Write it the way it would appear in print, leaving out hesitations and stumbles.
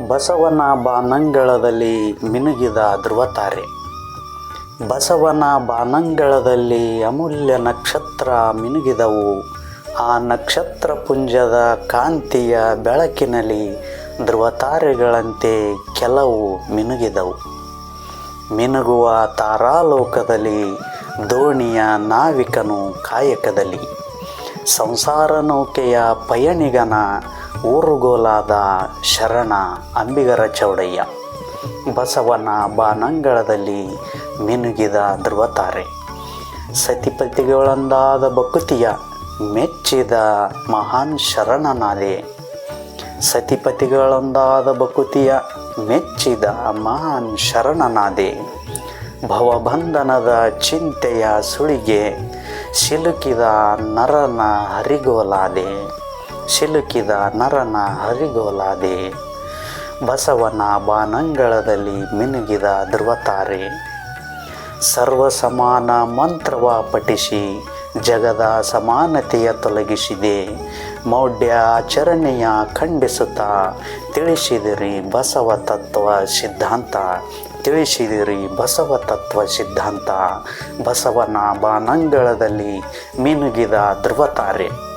ಬಸವನ ಬಾನಂಗಳದಲ್ಲಿ ಮಿನುಗಿದ ಧ್ರುವತಾರೆ. ಬಸವನ ಬಾನಂಗಳದಲ್ಲಿ ಅಮೂಲ್ಯ ನಕ್ಷತ್ರ ಮಿನುಗಿದವು. ಆ ನಕ್ಷತ್ರ ಪುಂಜದ ಕಾಂತಿಯ ಬೆಳಕಿನಲ್ಲಿ ಧ್ರುವತಾರೆಗಳಂತೆ ಕೆಲವು ಮಿನುಗಿದವು. ಮಿನುಗುವ ತಾರಾಲೋಕದಲ್ಲಿ ದೋಣಿಯ ನಾವಿಕನು ಕಾಯಕದಲ್ಲಿ, ಸಂಸಾರ ನೌಕೆಯ ಪಯಣಿಗನ ಊರುಗೋಲಾದ ಶರಣ ಅಂಬಿಗರ ಚೌಡಯ್ಯ. ಬಸವನ ಬಾನಂಗಳದಲ್ಲಿ ಮಿನುಗಿದ ಧ್ರುವತಾರೆ. ಸತಿಪತಿಗಳೊಂದಾದ ಬಕುತಿಯ ಮೆಚ್ಚಿದ ಮಹಾನ್ ಶರಣನಾದೆ. ಸತಿಪತಿಗಳೊಂದಾದ ಬಕುತಿಯ ಮೆಚ್ಚಿದ ಮಹಾನ್ ಶರಣನಾದೆ. ಭವಬಂಧನದ ಚಿಂತೆಯ ಸುಳಿಗೆ ಸಿಲುಕಿದ ನರನ ಹರಿಗೋಲಾದೆ. ಸಿಲುಕಿದ ನರನ ಹರಿಗೋಲಾದೆ. ಬಸವನ ಬಾನಂಗಳದಲ್ಲಿ ಮಿನುಗಿದ ಧ್ರುವತಾರೆ. ಸರ್ವಸಮಾನ ಮಂತ್ರವ ಪಠಿಸಿ ಜಗದ ಸಮಾನತೆಯ ತೊಲಗಿಸಿದೆ. ಮೌಢ್ಯ ಆಚರಣೆಯ ಖಂಡಿಸುತ್ತಾ ತಿಳಿಸಿದಿರಿ ಬಸವ ತತ್ವ ಸಿದ್ಧಾಂತ. ತಿಳಿಸಿದಿರಿ ಬಸವ ತತ್ವ ಸಿದ್ಧಾಂತ. ಬಸವನ ಬಾನಂಗಳದಲ್ಲಿ ಮಿನುಗಿದ ಧ್ರುವತಾರೆ.